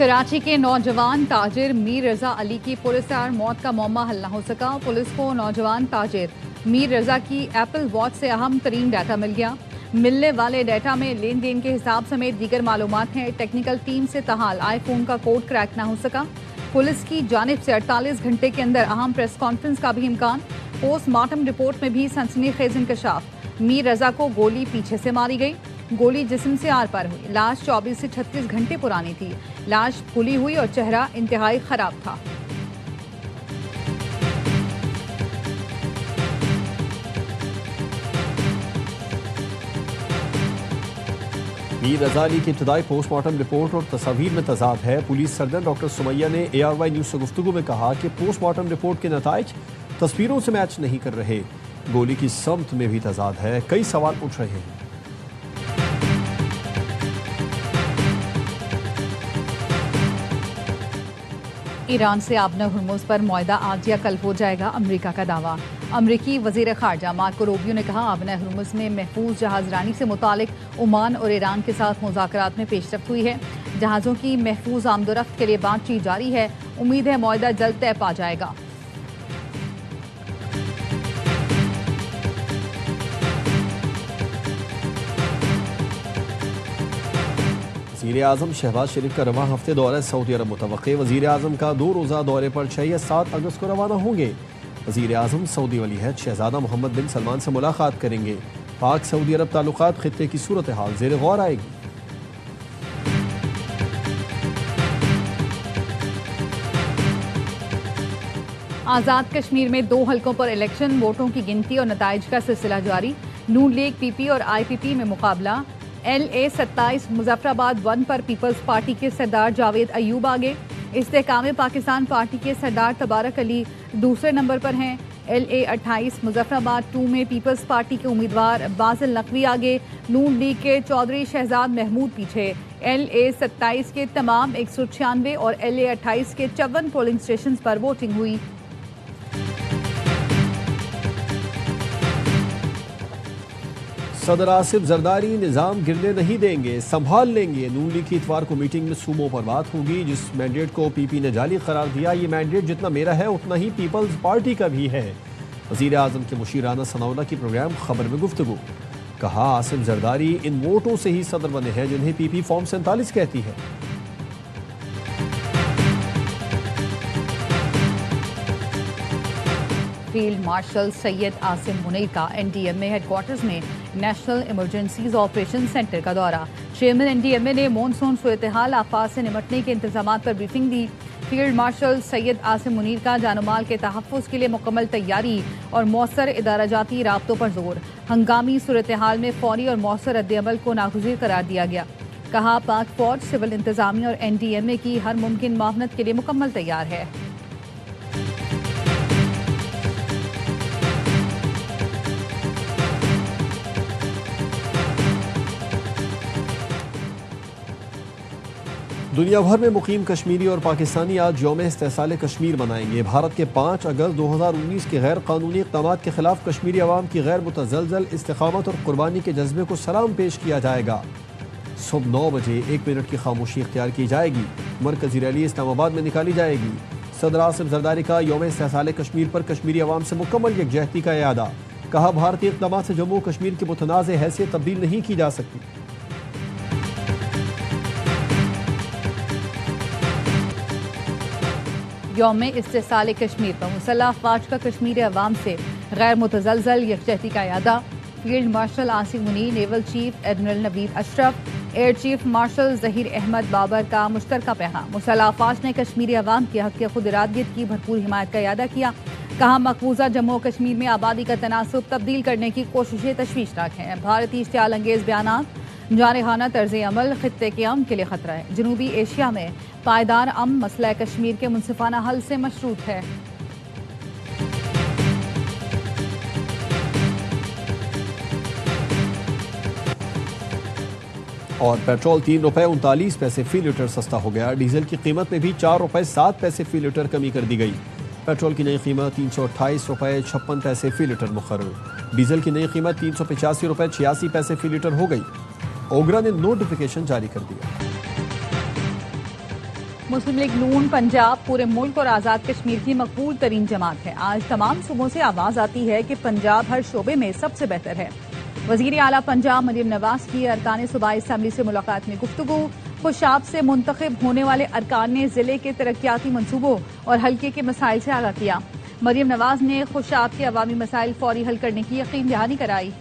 कराची के नौजवान ताजिर मीर रजा अली की पुलिस से मौत का मामला हल न हो सका। पुलिस को नौजवान ताजिर मीर रजा की एप्पल वॉच से अहम तरीन डाटा मिल गया। मिलने वाले डाटा में लेन देन के हिसाब समेत दीगर मालूमात हैं। टेक्निकल टीम से ताहाल आईफोन का कोड क्रैक न हो सका। पुलिस की जानिब से 48 घंटे के अंदर अहम प्रेस कॉन्फ्रेंस का भी इम्कान। पोस्टमार्टम रिपोर्ट में भी सनसनीखेज इंकशाफ। मीर रजा को गोली पीछे से मारी गई। गोली जिस्म से आर पार हुई। लाश 24 से 36 घंटे पुरानी थी। लाश फूली हुई और चेहरा इंतहाई खराब था। मीर रजा अली की इब्तदाई पोस्टमार्टम रिपोर्ट और तस्वीर में तजाद है। पुलिस सर्जन डॉक्टर सुमैया ने ARY न्यूज़ से गुफ्तगू में कहा कि पोस्टमार्टम रिपोर्ट के नताइज तस्वीरों से मैच नहीं कर रहे। गोली की समत में भी तजाद है। कई सवाल उठ रहे हैं। ईरान से आबना हुर्मुज़ पर मुआहदा आज या कल हो जाएगा, अमरीका का दावा। अमरीकी वज़ीर ख़ारजा मार्को रूबियो ने कहा, आबना हुर्मुज़ में महफूज जहाज़रानी से मुतालिक ओमान और ईरान के साथ मुज़ाकरात में पेशरफ्त हुई है। जहाज़ों की महफूज आमदोरफ्त के लिए बातचीत जारी है। उम्मीद है मुआहदा जल्द तय पा जाएगा। वज़ीर आज़म शहबाज शरीफ का रवां हफ्ते दौरा सऊदी अरब मुतवक्के। वज़ीर आज़म का 2 रोज़ा दौरे पर 6 या 7 अगस्त को रवाना होंगे। वज़ीर आज़म सऊदी वलीअहद शहज़ादा मोहम्मद बिन सलमान से मुलाकात करेंगे। पाक सऊदी अरब ताल्लुकात खित्ते की सूरत हाल ज़ेर गौर आएगी। आज़ाद कश्मीर में 2 हलकों पर इलेक्शन। वोटों की गिनती और नताइज का सिलसिला जारी। नून लीग PP और IPP में मुकाबला। LA-27 मुजफ्फराबाद 1 पर पीपल्स पार्टी के सरदार जावेद अयूब आगे। इस्तेहकाम पाकिस्तान पार्टी के सरदार तबारक अली दूसरे नंबर पर हैं। LA-28 मुजफ्फराबाद 2 में पीपल्स पार्टी के उम्मीदवार बासिल नकवी आगे। नून लीग के चौधरी शहजाद महमूद पीछे। LA-27 के तमाम 196 और LA-28 के 54 पोलिंग स्टेशन पर वोटिंग हुई। सदर आसिफ जरदारी निज़ाम गिरने नहीं देंगे, संभाल लेंगे। नून लीग की इतवार को मीटिंग में सूबों पर बात होगी। जिस मैंडेट को PP ने जाली करार दिया, ये मैंडेट जितना मेरा है उतना ही पीपल्स पार्टी का भी है। वज़ीर आज़म के मुशीराना सनाउल्लाह की प्रोग्राम खबर में गुफ्तगू। कहा, आसिफ जरदारी इन वोटों से ही सदर बने हैं जिन्हें PP फॉर्म 47 कहती है। फील्ड मार्शल सैयद आसिम मुनीर का NDMA हेडक्वार्टर्स में नेशनल इमरजेंसीज ऑपरेशन सेंटर का दौरा। चेयरमैन NDMA ने मॉनसून सूरत-ए-हाल आफात से निपटने के इंतजाम पर ब्रीफिंग दी। फील्ड मार्शल सैयद आसिम मुनीर का जानमाल के तहफ़्फ़ुज़ के लिए मुकम्मल तैयारी और मौसर इदाराजाती राब्तों पर जोर। हंगामी सूरत-ए-हाल में फौरी और मौसर रद्द-ए-अमल को नागुज़ीर करार दिया गया। कहा, पाक फौज, सिविल इंतजामिया और NDMA की हर मुमकिन मावनत के लिए मुकम्मल तैयार है। दुनिया भर में मुकीम कश्मीरी और पाकिस्तानी आज यौम इस्तेहसाल कश्मीर मनाएंगे। भारत के 5 अगस्त 2019 के गैर कानूनी इक़दामात के खिलाफ कश्मीरी अवाम की गैर मुतज़लज़ल इस्तिक़ामत और कुर्बानी के जज्बे को सलाम पेश किया जाएगा। सुबह 9 बजे 1 मिनट की खामोशी इख्तियार की जाएगी। मरकज़ी रैली इस्लामाबाद में निकाली जाएगी। सदर आसिफ जरदारी का यौम इस्तेहसाल कश्मीर पर कश्मीरी अवाम से मुकम्मल यकजहती का इरादा। कहा, भारतीय इक़दामात से जम्मू कश्मीर की मुतनाज़ हैसियत तब्दील नहीं की जा सकती। यौम इस्तेहसाल कश्मीर पर मुसल्लह अफ़वाज का कश्मीरी अवाम से गैर मुतज़लज़ल यकजहती का इरादा। Field marshal Asim Munir, naval chief admiral Naveed Ashraf, air chief marshal Zaheer Ahmed Babar का मुश्तरका पैगाम। मुसल्लह अफ़वाज ने कश्मीरी अवाम के हक़ खुद इरादियत की भरपूर हिमायत का इरादा किया। कहा, मकबूजा जम्मू कश्मीर में आबादी का तनासुब तब्दील करने की कोशिशें तशवीशनाक हैं। भारतीय इश्तियाल अंगेज़ बयानात, जारहाना तर्ज़ अमल खित्ते के अमन के लिए खतरा है। जनूबी एशिया में पायदार अमन मसला कश्मीर के मुनसिफाना हल से मशरूत है। और पेट्रोल 3 रुपये 39 पैसे फी लीटर सस्ता हो गया। डीजल की कीमत में भी 4 रुपये 7 पैसे फी लीटर कमी कर दी गई। पेट्रोल की नई कीमत 328 रुपये 56 पैसे फी लीटर मुकर्रर। डीजल की नई कीमत 385 रुपये 86 पैसे फी लीटर हो गई। ओगरा ने नोटिफिकेशन जारी कर दिया। मुस्लिम लीग नून पंजाब पूरे मुल्क और आज़ाद कश्मीर की मकबूल तरीन जमात है। आज तमाम सूबों से आवाज आती है कि पंजाब हर शोबे में सबसे बेहतर है। वजीर आला पंजाब मरियम नवाज की अरकान सूबाई असम्बली से मुलाकात में गुफ्तगू। खुशाब से मुंतखब होने वाले अरकान ने जिले के तरक्याती मनसूबों और हल्के के मसाइल से आगाह किया। मरियम नवाज ने खुशाब के अवामी मसाइल फौरी हल करने की यकीन दहानी कराई।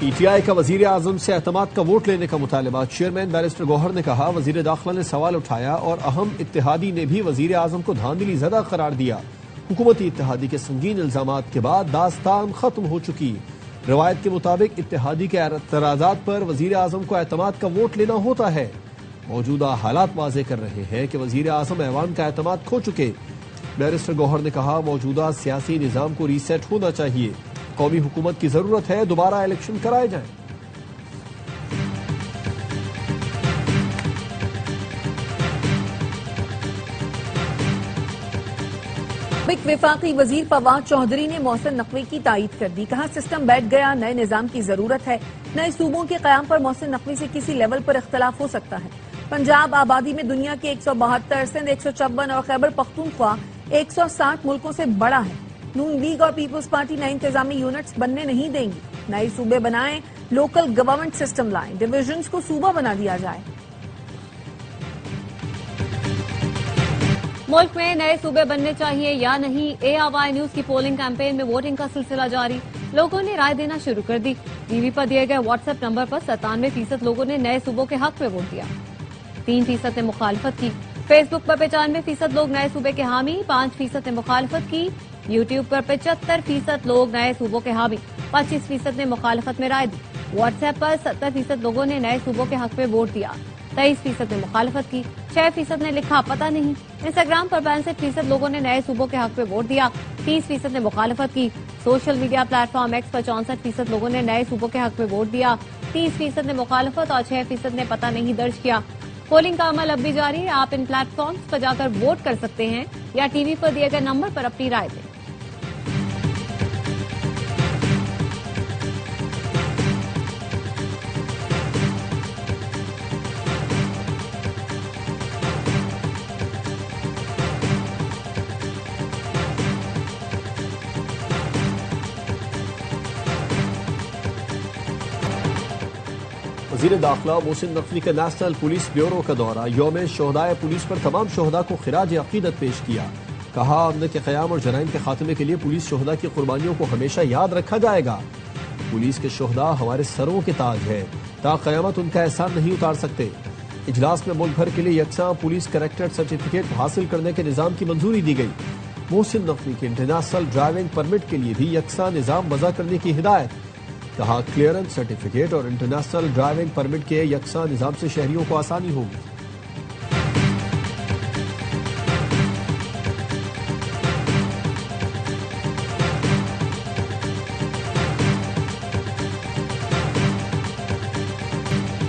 पीटीआई का वजीर आजम से एतमाद का वोट लेने का मुतालबा। चेयरमैन बैरिस्टर गौहर ने कहा, वजीर दाखिला ने सवाल उठाया और अहम इत्तेहादी ने भी वजीर आजम को धांधली ज़दा करार दिया। हुकूमती इत्तेहादी के संगीन इल्जामात के बाद दास्तान खत्म हो चुकी। रवायत के मुताबिक इत्तेहादी के एतराज़ात पर वजीर आजम को एतमाद का वोट लेना होता है। मौजूदा हालात वाज़े कर रहे हैं कि वजीर आजम ऐवान का एतमाद खो चुके। बैरिस्टर गौहर ने कहा, मौजूदा सियासी निज़ाम को रीसेट होना चाहिए। कौमी हुकूमत की जरूरत है, दोबारा इलेक्शन कराए जाएं। विफाकी वजीर फवाद चौधरी ने मोहसिन नकवी की तायीद कर दी। कहा, सिस्टम बैठ गया, नए निजाम की जरूरत है। नए सूबों के कयाम पर मोहसिन नकवी से किसी लेवल पर इख्तलाफ हो सकता है। पंजाब आबादी में दुनिया के 172, सिंध 156 और खैबर पख्तूनख्वा 160 मुल्कों से बड़ा है। नून लीग और पीपुल्स पार्टी नए इंतजामी यूनिट्स बनने नहीं देंगी। नए सूबे बनाएं, लोकल गवर्नमेंट सिस्टम लाएं, डिविजन्स को सूबा बना दिया जाए। मुल्क में नए सूबे बनने चाहिए या नहीं, ARY न्यूज की पोलिंग कैंपेन में वोटिंग का सिलसिला जारी। लोगों ने राय देना शुरू कर दी। टीवी पर दिए गए व्हाट्सएप नंबर पर 97% लोगों ने नए सूबों के हक में वोट दिया। 3% ने मुखालफत की। फेसबुक पर 95% लोग नए सूबे के हामी, 5% ने मुखालफत की। यूट्यूब पर 75% लोग नए सूबों के हामी, 25% ने मुखालफत में राय दी। व्हाट्सएप पर 70% लोगों ने नए सूबों के हक में वोट दिया। 23% ने मुखालफत की। 6% ने लिखा पता नहीं। इंस्टाग्राम पर 65% लोगों ने नए सूबों के हक में वोट दिया। 30% ने मुखालफत की। सोशल मीडिया प्लेटफॉर्म एक्स पर 64% लोगों ने नए सूबों के हक में वोट दिया। 30% ने मुखालफत और 6% ने पता नहीं दर्ज किया। पोलिंग का अमल अब भी जारी है। आप इन प्लेटफॉर्म्स पर जाकर वोट कर सकते हैं या टीवी पर दिए गए नंबर पर अपनी राय दें। वज़ीर दाखिला मोहसिन नकवी का नेशनल पुलिस ब्यूरो का दौरा। यौम शोहदाए पुलिस पर तमाम शोहदा को खिराज अकीदत पेश किया। कहा, अमन के क़याम और जराइम के खात्मे के लिए पुलिस शोहदा की कुर्बानियों को हमेशा याद रखा जाएगा। पुलिस के शोहदा हमारे सरों के ताज है, ता क़यामत उनका एहसान नहीं उतार सकते। इजलास में मुल्क भर के लिए यकसा पुलिस करेक्टर सर्टिफिकेट हासिल करने के निज़ाम की मंजूरी दी गई। मोहसिन नकवी के इंटरनेशनल ड्राइविंग परमिट के लिए भी यकसा निज़ाम वज़ा करने की हिदायत। कहा, क्लियरेंस सर्टिफिकेट और इंटरनेशनल ड्राइविंग परमिट के यकसा निज़ाम से शहरियों को आसानी होगी।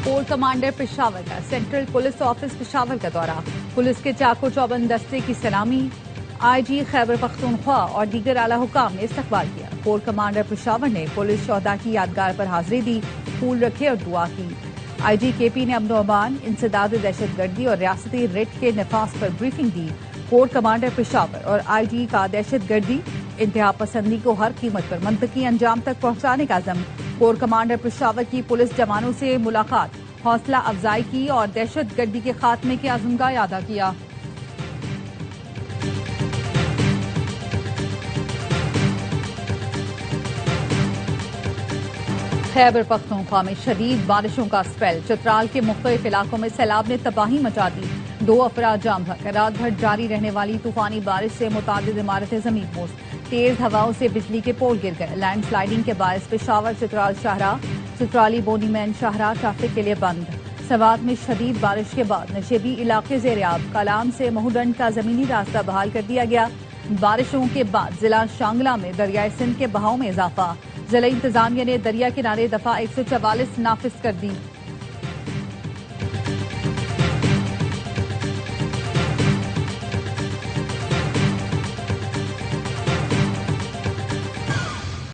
कोर कमांडर पेशावर का सेंट्रल पुलिस ऑफिस पेशावर का दौरा। पुलिस के चाको चौबंद दस्ते की सलामी। IG खैबर पख्तूनख्वा और दीगर आला हुकाम ने इस्तकबाल किया। कोर कमांडर पेशावर ने पुलिस शोहदा की यादगार पर हाजिरी दी, फूल रखे और दुआ की। IG KP ने अमन अमान, इंसदाद दहशतगर्दी और रियासती रिट के नफाज पर ब्रीफिंग दी। कोर कमांडर पेशावर और IG का दहशतगर्दी इंतहा पसंदी को हर कीमत पर मंतकी अंजाम तक पहुंचाने का अज़म। कोर कमांडर पेशावर की पुलिस जवानों से मुलाकात, हौसला अफजाई की और दहशतगर्दी के खात्मे के अज़म का यादा किया। खैबर पख्तूनख्वा में शदीद बारिशों का स्पेल। चित्राल के मुख्तलिफ इलाकों में सैलाब ने तबाही मचा दी। 2 अफराद जाम भर। रात भर जारी रहने वाली तूफानी बारिश से मुतादिद इमारतें जमीनदोज। तेज हवाओं से बिजली के पोल गिर गए। लैंड स्लाइडिंग के बायस पेशावर चित्राल शाहरा, चित्राली बोनीमैन शाहरा ट्रैफिक के लिए बंद। सवात में शदीद बारिश के बाद नशेबी इलाके ज़ेरियाब। कलाम से महूदंड का जमीनी रास्ता बहाल कर दिया गया। बारिशों के बाद जिला शांगला में दरियाए सिंध के बहाव में इजाफा। जिला इंतजामिया ने दरिया किनारे दफा 144 नाफिज कर दी।